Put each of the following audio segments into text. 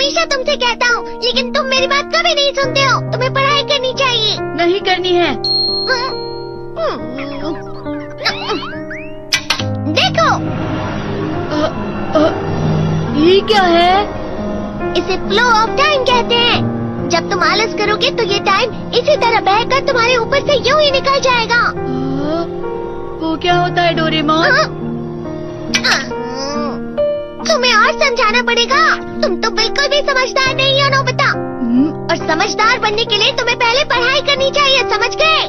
हमेशा तुमसे कहता हूँ, लेकिन तुम मेरी बात कभी नहीं सुनते हो। तुम्हें पढ़ाई करनी चाहिए। नहीं करनी है। देखो, ये क्या है? इसे फ्लो ऑफ टाइम कहते हैं। जब तुम आलस करोगे तो ये टाइम इसी तरह बहकर तुम्हारे ऊपर से यूं ही निकल जाएगा। वो क्या होता है डोरेमोन? तुम्हें और समझाना पड़ेगा। तुम तो बिल्कुल भी समझदार नहीं हो नोबिता। और समझदार बनने के लिए तुम्हें पहले पढ़ाई करनी चाहिए, समझ गए?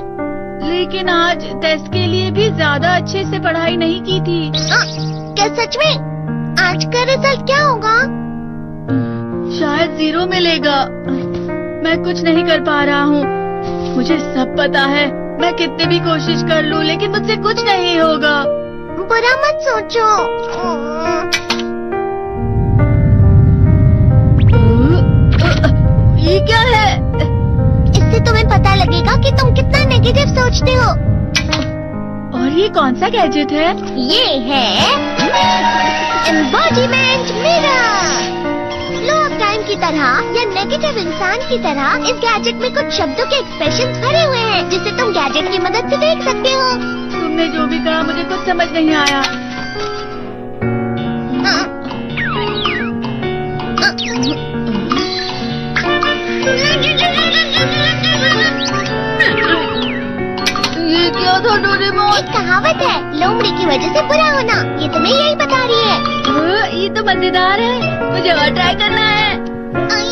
लेकिन आज टेस्ट के लिए भी ज्यादा अच्छे से पढ़ाई नहीं की थी। क्या सच में? आज का रिजल्ट क्या होगा? शायद 0 मिलेगा। मैं कुछ नहीं कर पा रहा हूँ। मुझे सब पता है। मैं कितनी भी कोशिश कर लूँ, लेकिन मुझसे कुछ नहीं होगा। बुरा मत सोचो। ये क्या है? इससे तुम्हें पता लगेगा कि तुम कितना नेगेटिव सोचते हो। और ये कौन सा गैजेट है? ये है embodiment mirror. Flow of time की तरह या नेगेटिव इंसान की तरह इस गैजेट में कुछ शब्दों के एक्सप्रेशंस भरे हुए हैं, जिसे तुम गैजेट की मदद से देख सकते हो। तुमने जो भी कहा मुझे कुछ समझ नहीं आया। ये क्या था डोरेमोन? एक कहावत है, लोमड़ी की वजह से बुरा होना। ये तुम्हें यही बता रही है। ये तो मजेदार है। मुझे और ट्राई करना है।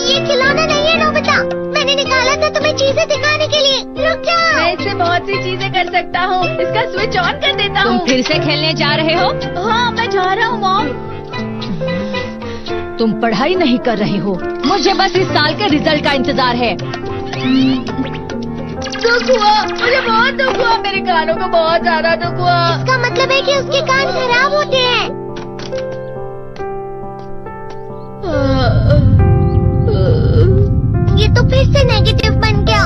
ये खिलौना नहीं है नोबिता। मैंने निकाला था तुम्हें चीजें दिखाने के लिए। रुक जाओ। मैं इससे बहुत सी चीजें कर सकता हूँ। इसका स्विच ऑन कर देता हूँ। तुम फिर से खेलने जा रहे हो? हाँ, मैं जा रहा हूँ मॉम। तुम पढ़ाई नहीं कर रहे हो। मुझे बस इस साल के रिजल्ट का इंतजार है। दुख हुआ, मुझे बहुत दुख हुआ। मेरे कानों को बहुत ज्यादा दुख हुआ। इसका मतलब है कि उसके कान खराब होते हैं। ये तो फिर से नेगेटिव बन गया।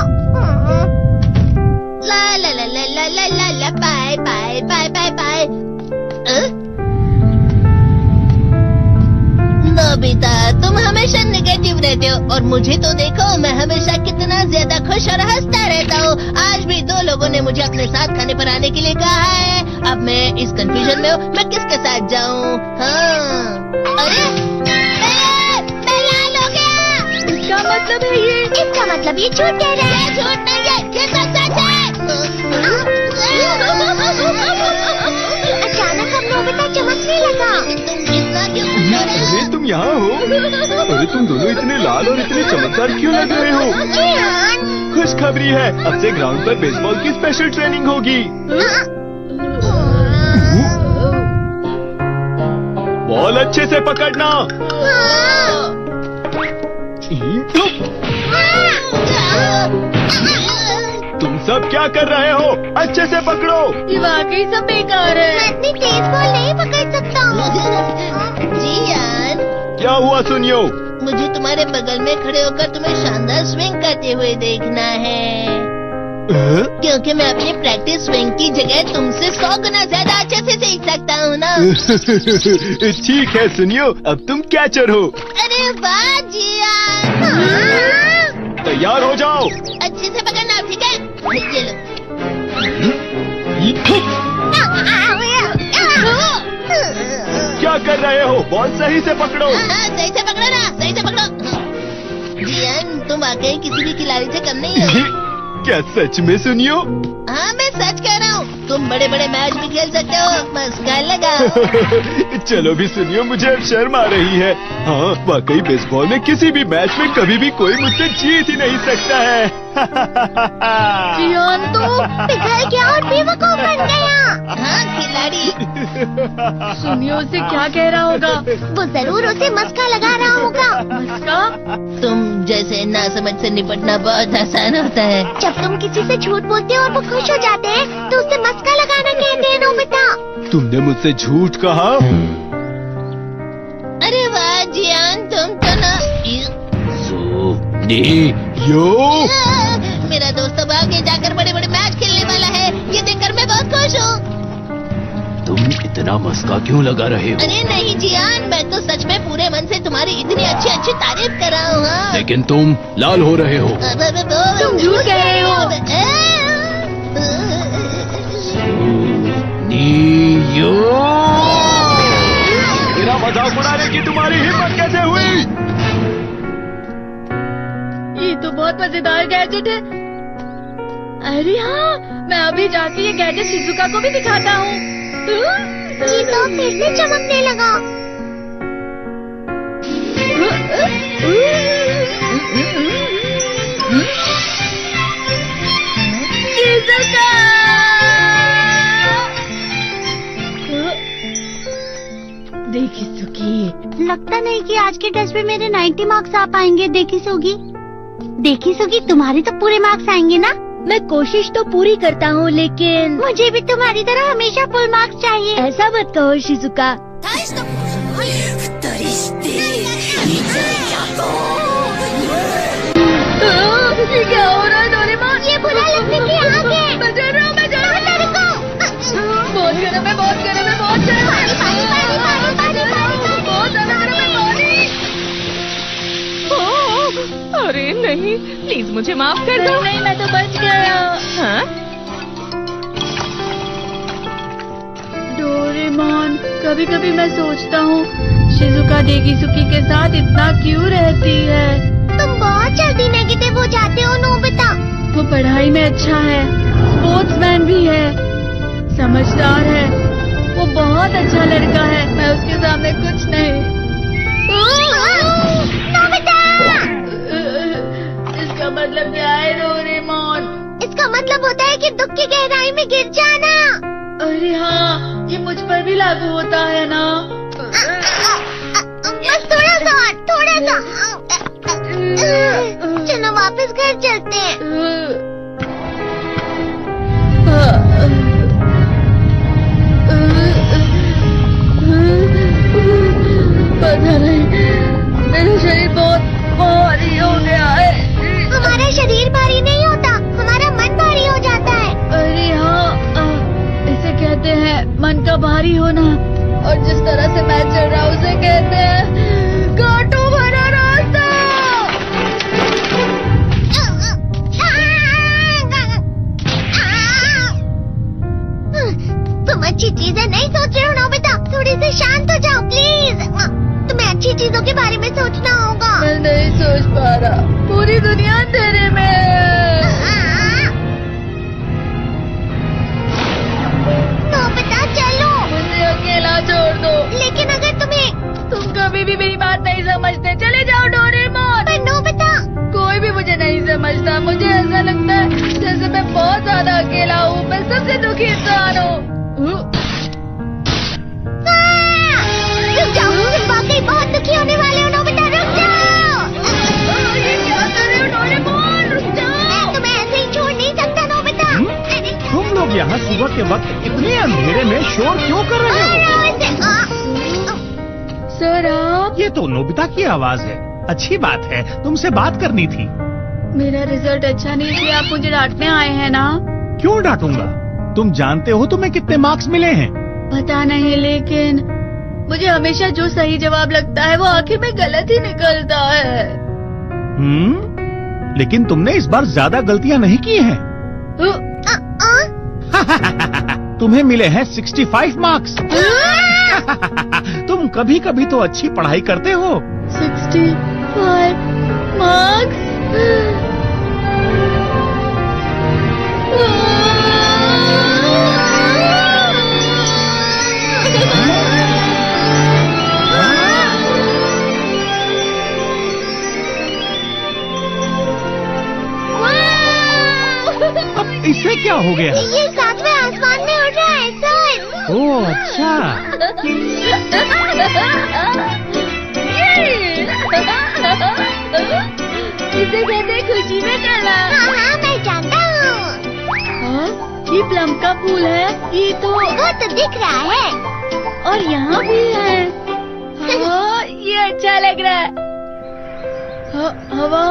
ला ला ला ला ला ला ला ला bye bye bye bye bye. Nobita, तुम हमेशा नेगेटिव रहते हो और मुझे तो देखो, मैं हमेशा कितना ज्यादा खुश और हंसता रहता हूँ। आज भी 2 लोगों ने मुझे अपने साथ खाने पर आने के लिए कहा है। अब मैं इस कंफ्यूजन में हूँ, मैं किसके साथ जाऊँ? हाँ, अरे मैं लाल हो गया। क्या मतलब है ये? इसका मतलब ये झूठ कह रहा है। झूठ नहीं है, ये सच है। अचानक अब नोबिता चमकने लगा। तुम इतना क्यों? अरे तुम यहाँ हो? अरे तुम दोनों इतने लाल और इतने चमकदार क्यों लग रहे हो? जियान। खुशखबरी है, अब से ग्राउंड पर बेसबॉल की स्पेशल ट्रेनिंग होगी। बॉल अच्छे से पकड़ना। तुम सब क्या कर रहे हो? अच्छे से पकड़ो। ये वाकई सब बेकार है। मैं इतनी तेज बॉल नहीं पकड़ सकता हूँ। जियान, क्या हुआ सुनियो? मुझे तुम्हारे बगल में खड़े होकर तुम्हें शानदार स्विंग करते हुए देखना है, क्योंकि मैं अपनी प्रैक्टिस स्विंग की जगह तुमसे 100 गुना ज्यादा अच्छे से सीख सकता हूँ ना। ठीक है सुनियो, अब तुम कैचर हो। अरे वाह जियान। तैयार हो जाओ। अच्छे से पकड़ना, ठीक है? ये लो। क्या कर रहे हो? बॉल सही से पकड़ो। सही से पकड़ो ना, सही से पकड़ो। जियान, तुम वाकई किसी भी खिलाड़ी से कम नहीं हो। क्या सच में सुनियो? हाँ, मैं सच कह रहा हूँ। तुम बड़े बड़े मैच भी खेल सकते हो, मस्का लगा। चलो भी सुनियो, मुझे अब शर्म आ रही है। हाँ, वाकई बेसबॉल में किसी भी मैच में कभी भी कोई मुझसे जीत ही नहीं सकता है। जियान तो पिघल गया और बेवकूफ बन गया। हाँ, खिलाड़ी। सुनियो उसे क्या कह रहा होगा? वो जरूर उसे मस्का लगा रहा होगा। मस्का? तुम जैसे नासमझ से निपटना बहुत आसान होता है। जब तुम किसी से झूठ बोलते हो और वो खुश हो जाते हैं, तो उसे मस्का लगाना कहते हैं नोबिता। तुमने मुझसे झूठ कहा? अरे वाह जियान, तुम तो ना। यो, मेरा दोस्त अब आगे जाकर बड़े बड़े मैच खेलने वाला है। ये देखकर मैं बहुत खुश हूँ। तुम इतना मस्का क्यों लगा रहे हो? अरे नहीं जियान, मैं तो सच में पूरे मन से तुम्हारी इतनी अच्छी अच्छी तारीफ कर रहा हूँ। हाँ। लेकिन तुम लाल हो रहे हो। तुम झूठ कह रहे हो। नीयो, मेरा मजाक उड़ाने की तुम्हारी हिम्मत कैसे हुई? ये तो बहुत मजेदार गैजेट है। अरे हाँ, मैं अभी जाके ये गैजेट शिजुका को भी दिखाता हूँ। जी तो फिर से चमकने लगा। शिजुका! देखी सुगी, लगता नहीं कि आज के टेस्ट में मेरे 90 मार्क्स आ पाएंगे। देखी सुगी, तुम्हारे तो पूरे मार्क्स आएंगे ना? मैं कोशिश तो पूरी करता हूँ, लेकिन मुझे भी तुम्हारी तरह हमेशा फुल मार्क्स चाहिए। ऐसा मत कहो शिजुका। ये क्या हो रहा है डोरेमोन? ये बुरा लगने की आग है। मैं डर रहा हूँ, मैं डर रहा हूँ। बहुत गर्म है, बहुत गर्म है, बहुत गर्म है। बहुत ज्यादा गर्म है पानी। अरे नहीं, प्लीज मुझे माफ कर दो। नहीं, मैं तो बच गया। हाँ? डोरेमोन, कभी कभी मैं सोचता हूँ शिजुका डेगिसुकी के साथ इतना क्यों रहती है। तुम बहुत जल्दी नेगेटिव हो जाते हो नोबिता। वो पढ़ाई में अच्छा है, स्पोर्ट्समैन भी है, समझदार है, वो बहुत अच्छा लड़का है। मैं उसके सामने कुछ नहीं। नोबिता! इसका मतलब क्या है डोरेमोन? इसका मतलब होता है कि दुख की गहराई में गिर जाना। अरे हाँ, ये मुझ पर भी लागू होता है ना। बस थोड़ा सा। चलो वापस घर चलते हैं। पता नहीं, मेरा शरीर बहुत भारी हो गया है। हमारा शरीर भारी नहीं होता, हमारा मन भारी हो जाता है। अरे हाँ, इसे कहते हैं मन का भारी होना। और जिस तरह से मैं चल रहा हूँ उसे कहते हैं कांटों भरा रास्ता। तुम अच्छी चीजें नहीं सोच रहे हो नोबिता, थोड़ी सी शांत हो जाओ प्लीज। तुम्हें अच्छी चीजों के बारे में सोचना होगा। मैं नहीं सोच पा रहा, पूरी दुनिया अंधेरे में है। नोबिता चलो। मुझे अकेला छोड़ दो। लेकिन अगर तुम कभी भी मेरी बात नहीं समझते, चले जाओ डोरेमोन। पर नोबिता। कोई भी मुझे नहीं समझता। मुझे ऐसा लगता है जैसे मैं बहुत ज्यादा अकेला हूँ। मैं सबसे दुखी इंसान हूँ। रुक जाओ, तुम वाकई बहुत दुखी होने वाले हो नोबिता, रुक जाओ। ये क्या कर रहे हो डोरेमोन? रुक जाओ। मैं तुम्हें ऐसे ही छोड़ नहीं सकता नोबिता। अरे तुम लोग यहाँ सुबह के वक्त इतने अंधेरे में शोर क्यों कर रहे हो? सर आप? ये तो नोबिता की आवाज है। अच्छी बात है, तुमसे बात करनी थी। मेरा रिजल्ट अच्छा नहीं इसलिए आप मुझे डांटने आए हैं ना? क्यों डांटूंगा? तुम जानते हो तुम्हें कितने मार्क्स मिले हैं? पता नहीं, लेकिन मुझे हमेशा जो सही जवाब लगता है वो आखिर में गलत ही निकलता है। लेकिन तुमने इस बार ज्यादा गलतियाँ नहीं की हैं। तुम्हें मिले हैं 65 मार्क्स। तुम कभी कभी तो अच्छी पढ़ाई करते हो। 65 मार्क्स? अब इससे क्या हो गया? ये सातवें आसमान में उड़ रहा है सर। ओह अच्छा। इसे कहते हैं खुशी में करना। हाँ मैं जानता हूँ। ये प्लम का फूल है। ये तो वो तो दिख रहा है। और यहाँ भी है। हाँ, ये अच्छा लग रहा है। हवा